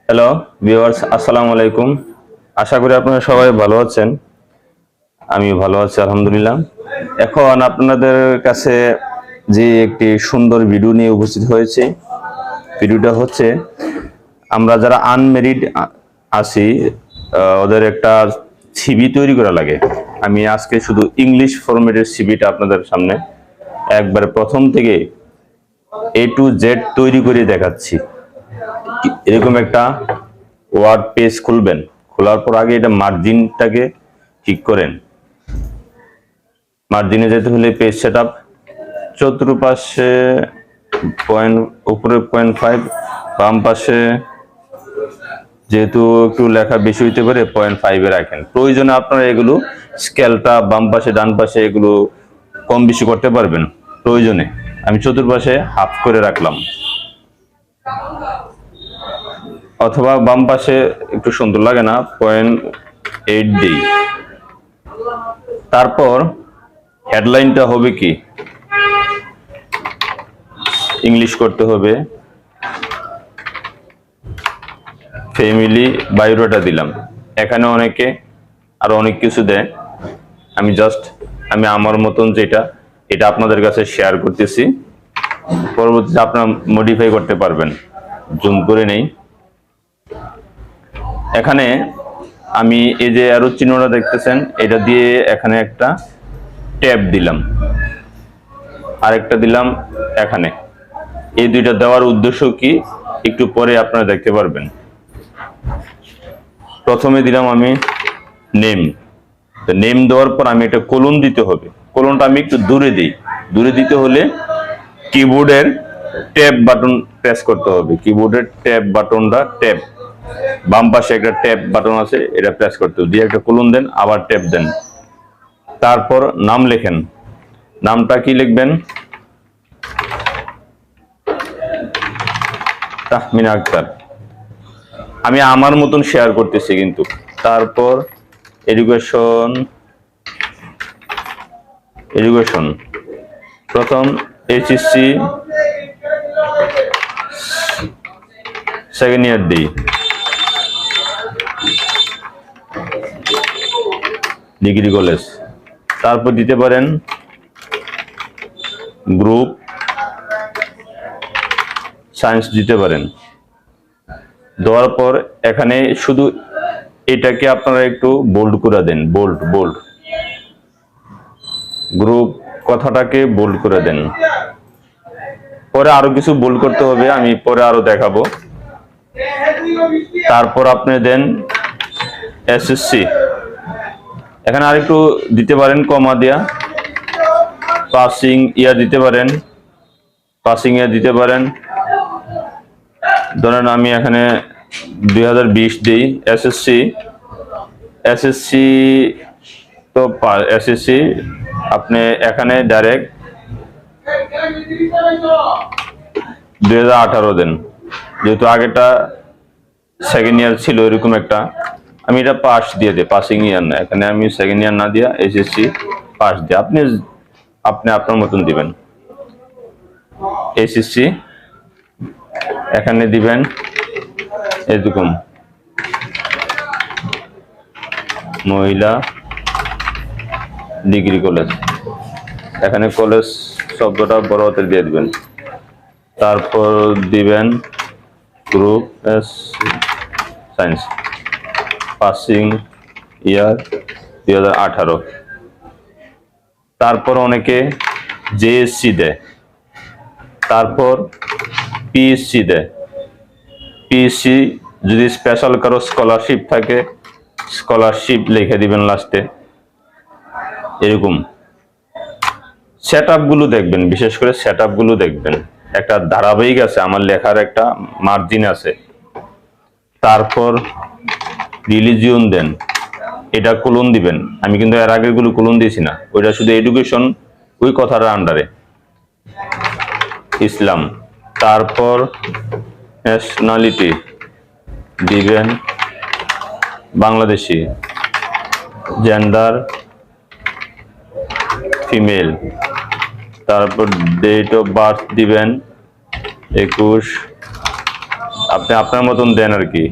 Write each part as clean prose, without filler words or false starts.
Hello viewers, আসসালামু আলাইকুম। আশা করি আপনারা সবাই ভালো আছেন। আমি ভালো আছি আলহামদুলিল্লাহ। এখন আপনাদের কাছে যে একটি সুন্দর ভিডিও নিয়ে উপস্থিত হয়েছে, ভিডিওটা হচ্ছে আমরা যারা আনমেরিড আছি ওদের একটা সিভি তৈরি করা লাগে। আমি আজকে শুধু ইংলিশ ফরম্যাটের সিভিটা আপনাদের সামনে একবারে প্রথম থেকে A to Z তৈরি করে দেখাচ্ছি। এরকম একটা ওয়ার্ড পেজ খুলবেন, খোলার পর আগে এটা মার্জিনটাকে ঠিক করেন। মার্জিনে যেতে হলে পেজ সেটআপ, চতুর্পাশে পয়েন্ট, উপরে 0.5, বাম পাশে যেহেতু একটু লেখা বেশি হইতে পারে 0.5 রাখেন। প্রয়োজনে আপনারা এগুলো স্কেলটা বাম পাশে ডান পাশে এগুলো কম বেশি করতে পারবেন প্রয়োজনে। আমি চতুর্পাশে হাফ করে রাখলাম, অথবা বাম পাশে একটু সুন্দর লাগে না 0.8 দিই। তারপর হেডলাইনটা হবে কি, ইংলিশ করতে হবে, ফ্যামিলি বায়োডাটা দিলাম। এখানে অনেকে আরো অনেক কিছু দেয়, আমি আমার মতন যেটা এটা আপনাদের কাছে শেয়ার করতেছি। পরবর্তীতে আপনারা মডিফাই করতে পারবেন। জুম করে নেই। এখানে আমি এই যে অ্যারো চিহ্নটা দেখতেছেন, এটা দিয়ে এখানে একটা ট্যাব দিলাম, আরেকটা দিলাম এখানে। এই দুইটা দেওয়ার উদ্দেশ্য কি একটু পরে আপনারা দেখতে পারবেন। প্রথমে দিলাম আমি নেম। নেম দেওয়ার পর আমি একটা কোলন দিতে হবে। কোলনটা আমি একটু দূরে দিই। দূরে দিতে হলে কিবোর্ডের ট্যাব বাটন প্রেস করতে হবে। কিবোর্ডের ট্যাব বাটনটা, ট্যাব বাম পাশে একটা ট্যাব বাটন আছে, এটা প্রেস করতে হবে। দিয়ে একটা কোলন দেন, আবার ট্যাব দেন। তারপর নাম লেখেন। নামটা কি লিখবেন? তাহমিনা আক্তার। আমি আমার মতন শেয়ার করতেছি কিন্তু। তারপর এডুকেশন, প্রথম এইচএসসি সেকেন্ড ইয়ার দিই, ডিগ্রি কলেজ। তারপর দিতে পারেন গ্রুপ সায়েন্স দিতে পারেন। দেওয়ার পর এখানে শুধু এটাকে আপনারা একটু বোল্ড করে দেন, বোল্ড গ্রুপ কথাটাকে বোল্ড করে দেন। পরে আরো কিছু বোল্ড করতে হবে, আমি পরে আরো দেখাবো। তারপর আপনি দেন এসএসসি। এখানে আরেকটু দিতে পারেন কমা দিয়া, পাসিং ইয়ার দিতে পারেন, ধরেন আমি এখানে 2020 দিই। এসএসসি তো এসএসসি আপনি এখানে ডাইরেক্ট 2018 দেন, যেহেতু আগেটা সেকেন্ড ইয়ার ছিল এরকম একটা। আমি এটা পাস দিয়ে দিই, পাসিং ইয়ার না, এখানে আমি সেকেন্ড ইয়ার না দিয়া এসএসসি পাস দিয়ে আপনি আপনার মতন দিবেন। এসএসসি এখানে দিবেন এরকম মহিলা ডিগ্রি কলেজ, এখানে কলেজ শব্দটা বড় হাতে দিয়ে দিবেন। তারপর দিবেন গ্রুপ সায়েন্স, পাসিং ইয়ার 2018। তারপর অনেকে জেএসসি দেয়, তারপর পিএসসি দেয়। পিএসসি যদি স্পেশাল কারো স্কলারশিপ থাকে, স্কলারশিপ লিখে দিবেন লাস্টে। এরকম সেটআপ গুলো দেখবেন, বিশেষ করে সেটআপ গুলো দেখবেন। একটা ধারাবাহিক আছে, আমার লেখার একটা মার্জিন আছে। তারপর রিলিজিয়ন দেন, এটা কোলন দিবেন। আমি কিন্তু এর আগের গুলো কোলন দিয়েছি না, ওইটা শুধু এডুকেশন, ওই কথাটার আন্ডারে ইসলাম। তারপর ন্যাশনালিটি দিবেন বাংলাদেশি, জেন্ডার ফিমেল। তারপর ডেট অফ বার্থ দিবেন 21, আপনি আপনার মতন দেন আর কি।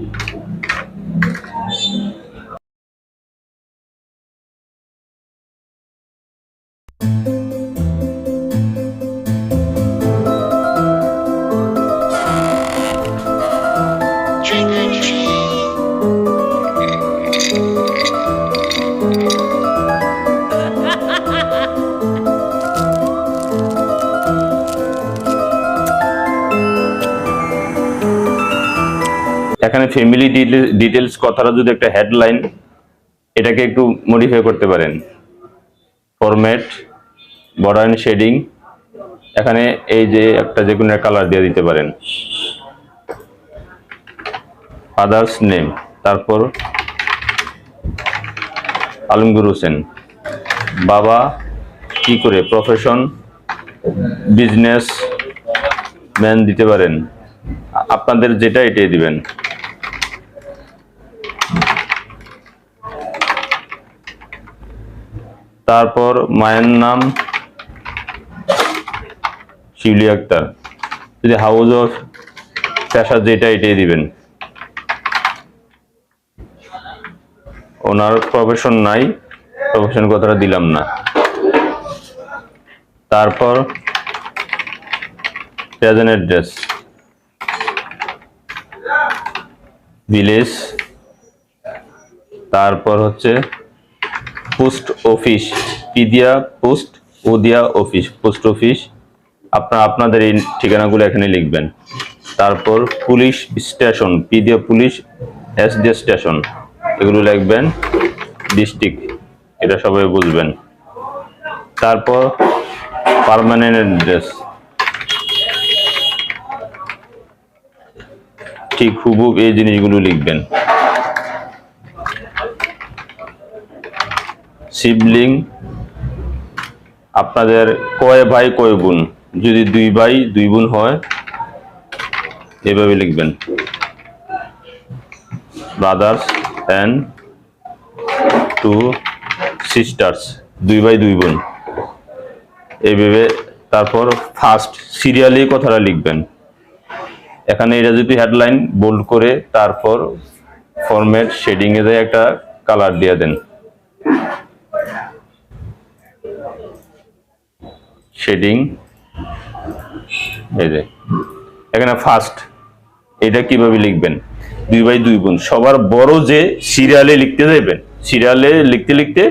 এখানে ফ্যামিলি ডিটেলস কথাটা যদি একটা হেডলাইন, এটাকে একটু মডিফাই করতে পারেন। ফরম্যাট, বর্ডার এন্ড শেডিং, এখানে এই যে একটা যে কোনো কালার দিয়ে দিতে পারেন। ফাদার্স নেম, তারপর আলমগীর হোসেন, বাবা কি করে, প্রফেশন বিজনেস ম্যান দিতে পারেন, আপনাদের যেটা এটাই দিবেন। তারপর মায়ের নাম শিউলি আক্তার, যদি হাউস অফ পেশা যেটা এটাই দিবেন। ওনার প্রফেশন নাই, প্রফেশন কথাটা দিলাম না। তারপর প্রেজেন্ট অ্যাড্রেস, ভিলেজ, তারপর হচ্ছে পোস্ট অফিস, পি দিয়া পোস্ট, ও দিয়া অফিস, পোস্ট অফিস। আপনাদের এই ঠিকানাগুলো এখানে লিখবেন। তারপর পুলিশ স্টেশন, পি দিয়া পুলিশ, এস দিয়া স্টেশন, এগুলো লিখবেন। ডিস্ট্রিক্ট, এটা সবাই বুঝবেন। তারপর পার্মানেন্ট অ্যাড্রেস, ঠিক হুবহু এই জিনিসগুলো লিখবেন। সিবলিং, আপনাদের কয় ভাই কয় বোন, যদি 2 ভাই 2 বোন হয় এভাবে লিখবেন। ব্রাদার্স এন্ড 2 সিস্টার্স, 2 ভাই 2 বোন এইভাবে। তারপর ফার্স্ট সিরিয়ালি কথাটা লিখবেন। এখানে এটা যদি হেডলাইন বোল্ড করে, তারপর ফরম্যাট শেডিং এ একটা কালার দিয়ে দেন। শেডিং, এই যে এখানে ফার্স্ট, এটা কিভাবে লিখবেন, 2 ভাই 2 বোন, সবার বড় যে সিরিয়ালে লিখতে যাবেন, সিরিয়ালে লিখতে লিখতে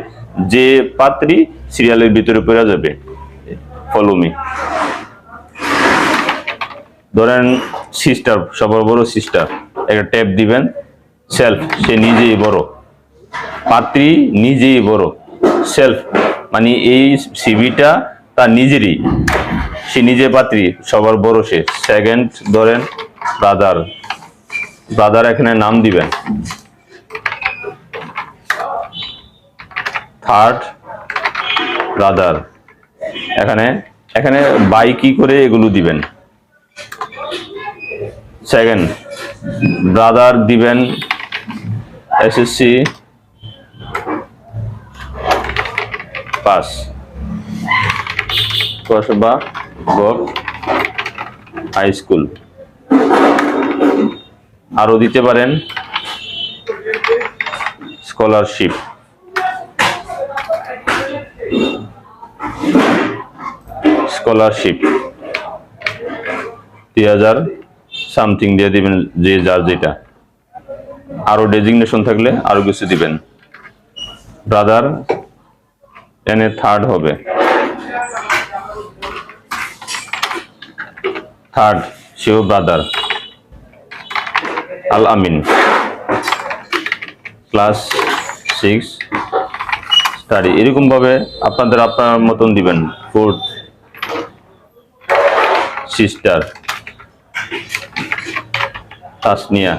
যে পাত্রী সিরিয়ালের ভিতরে পড়ে যাবে। Follow me. ধরেন সিস্টার, সবার বড় সিস্টার, একটা ট্যাব দিবেন। সেলফ, সে নিজেই বড়, পাত্রী নিজেই বড়। সেলফ মানে এই সিভিটা তার নিজেরই, সে নিজে পাত্রী, সবার বড় সে। সেকেন্ড ধরেন ব্রাদার, ব্রাদার এখানে নাম দিবেন। থার্ড ব্রাদার, এখানে এখানে বাই কি করে এগুলো দিবেন। সেকেন্ড ব্রাদার দিবেন এসএসসি পাস, কসবা বক হাই স্কুল। আরো দিতে পারেন স্কলারশিপ, স্কলারশিপ 3000 সামথিং দিয়ে দিবেন, যে যার যেটা। আরো ডেজিগনেশন থাকলে আরো কিছু দিবেন। ব্রাদার এনে থার্ড হবে, থার্ড সেও ব্রাদার। আল আমিন, ক্লাস 6 স্টাডি, এরকম ভাবে আপনাদের আপনার মতন দিবেন। Fourth sister Tasnia,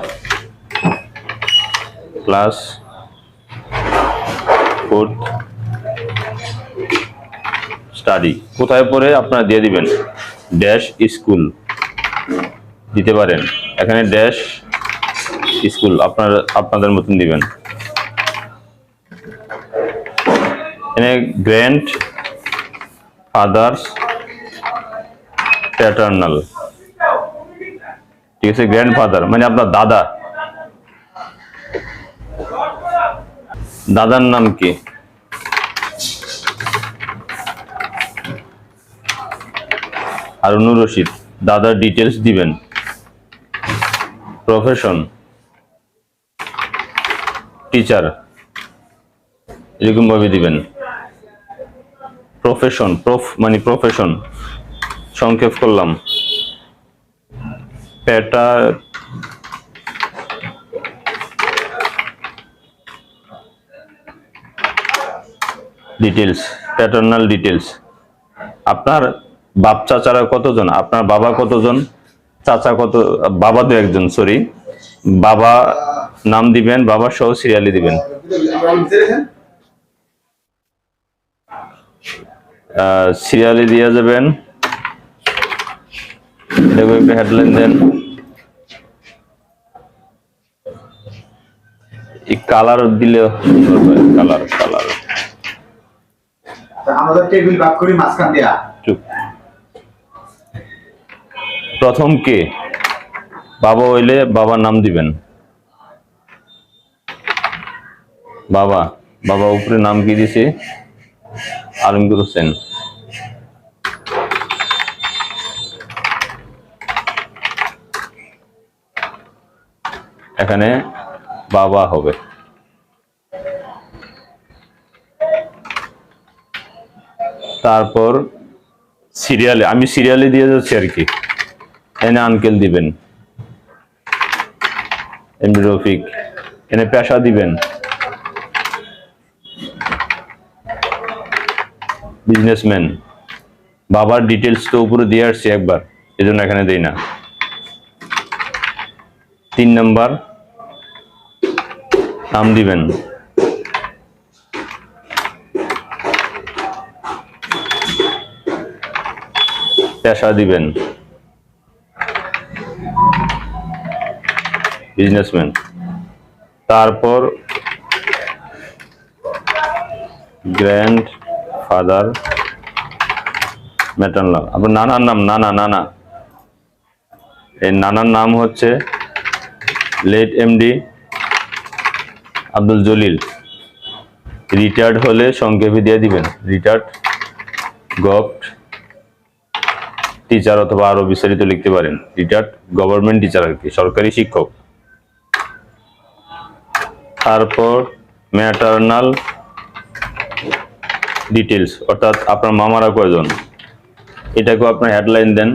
class 4 study. কোথায় পড়ে আপনারা দিয়ে দিবেন। ড্যাশ স্কুল দিতে পারেন, এখানে ড্যাশ স্কুল আপনাদের মতন দিবেন। এখানে গ্র্যান্ড ফাদার্স প্যাটার্নাল ঠিক আছে, গ্র্যান্ডফাদার মানে আপনার দাদা। দাদার নাম কি? হারুনুর রশিদ। দাদার ডিটেলস দিবেন। প্রফেশন টিচার, এরকম ভাবে দিবেন। প্রফেশন, মানে প্রফেশন সংক্ষেপ করলাম। প্যাটা ডিটেলস, প্যাটার্নাল ডিটেলস। আপনার বাপ চাচারা কতজন, আপনার বাবা কতজন, চাচা কত, বাবা তো একজন, সরি, বাবা নাম দিবেন, বাবা সহ সিরিয়ালি দিবেন। সিরিয়ালি দিয়ে যাবেন। দেখো একটু হেডলাইন দেন। এই কালার দিলে সুন্দর হয়, কালার কালার। আমাদের টেবিল ভাগ করি মাঝখান দিয়া। চুপ। প্রথম কে? বাবা হইলে বাবার নাম দিবেন। বাবা, বাবা উপরে নাম কি দিছে? আলমগীর হোসেন। এখানে বাবা হবে। তারপর সিরিয়ালে, আমি সিরিয়ালে দিয়ে যাচ্ছি আর কি। এনে আঙ্কেল দিবেন, এমডি রফিক। এনে পেশা দিবেন, বিজনেসম্যান। বাবার ডিটেলস তো উপরে দিয়ে আসছি একবার, এজন্য এখানে দেই না। 3 নাম্বার নাম দিবেন। পেশা দিবেন, বিজনেসম্যান। তারপর গ্র্যান্ড ফাদার, ম্যাটারনাল। আপনার নানার নাম, নানা। এই নানার নাম হচ্ছে late MD Abdul Jalil. Retired হলে সংক্ষেপে দিয়ে দিবেন, রিটায়ার্ড গভট টিচার, অথবা আরো বিস্তারিত লিখতে পারেন, রিটায়ার্ড গভর্নমেন্ট টিচার আর কি, সরকারি শিক্ষক। তারপর ম্যাটারনাল ডিটেলস, অর্থাৎ আপনার মামারা কয়জন, এটাকেও আপনার হেডলাইন দেন।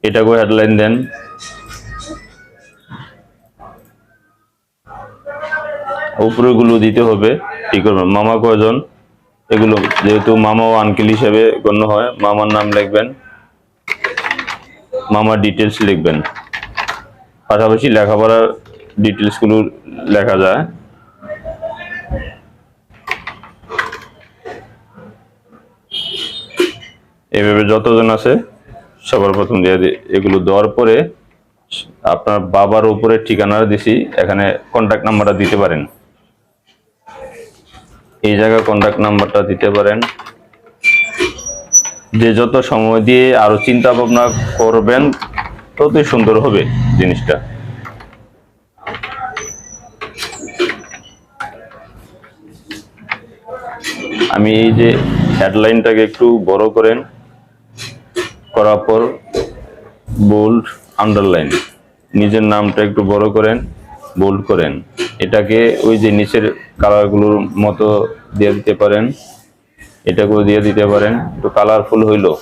এটাকেও হেডলাইন দেন। উপরে গুলো দিতে হবে, ঠিক করবেন। মামা কয়জন, এগুলো যেহেতু মামা ও আঙ্কেল হিসেবে গণ্য হয়, মামার নাম লিখবেন, মামার ডিটেলস লিখবেন। পাশাপাশি লেখাপড়ার ডিটেলস গুলো লেখা যায়। এভাবে যতজন আছে সবার প্রথম দিয়ে এগুলো দেওয়ার পরে আপনার বাবার উপরে ঠিকানা দিছি, এখানে কন্ট্যাক্ট নাম্বারটা দিতে পারেন। এই জায়গায় কন্ট্যাক্ট নাম্বারটা দিতে পারেন। যে যত সময় দিয়ে আরো চিন্তা ভাবনা করবেন ততই সুন্দর হবে জিনিসটা। আমি এই যে হেডলাইনটাকে একটু বড় করেন, করার পর বোল্ড, আন্ডারলাইন, নিজের নামটা একটু বড় করেন, বোল্ড করেন। এটাকে ওই যে নিচের কালারগুলোর মতো দিয়ে দিতে পারেন, এটাকেও দিয়ে দিতে পারেন, একটু কালারফুল হইলো।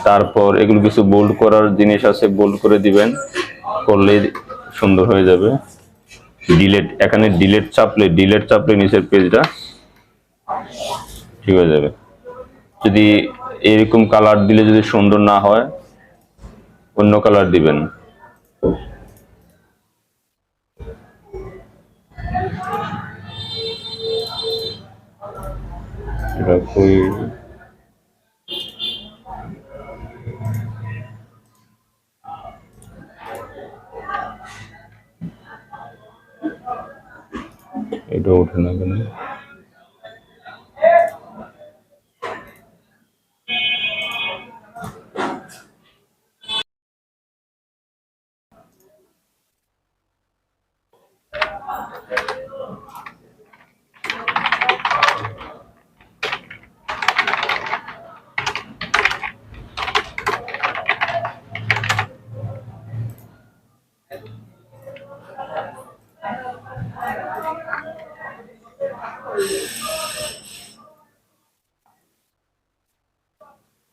তারপর এগুলো কিছু বোল্ড করার জিনিস আছে, বোল্ড করে দিবেন, করলে সুন্দর হয়ে যাবে। ডিলেট, এখানে ডিলেট চাপলে নিচের পেজটা ঠিক হয়ে যাবে। যদি এরকম কালার দিলে যদি সুন্দর না হয়, অন্য কালার দিবেন। এটা কই, এটা ওঠে না কেন?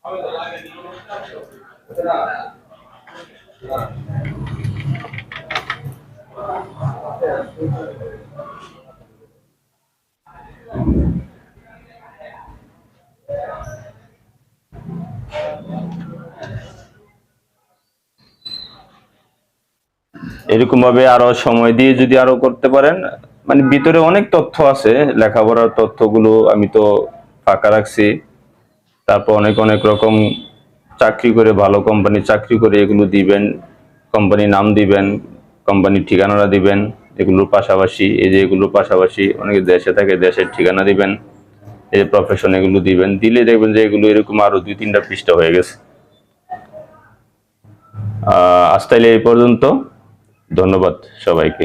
এরকম ভাবে আরো সময় দিয়ে যদি আরো করতে পারেন, মানে ভিতরে অনেক তথ্য আছে, লেখাপড়ার তথ্যগুলো আমি তো ফাঁকা রাখছি। তারপর অনেক অনেক রকম চাকরি করে, ভালো কোম্পানি চাকরি করে এগুলো দিবেন, কোম্পানির নাম দিবেন, কোম্পানির ঠিকানাটা দিবেন। এগুলোর পাশাপাশি এই যে এগুলোর পাশাপাশি অনেকে দেশে থাকে, দেশের ঠিকানা দিবেন, এই যে প্রফেশন এগুলো দিবেন, দিলে দেখবেন যে এগুলো এরকম আরো 2-3টা পৃষ্ঠা হয়ে গেছে। আজ তাইলে এই পর্যন্ত। ধন্যবাদ সবাইকে।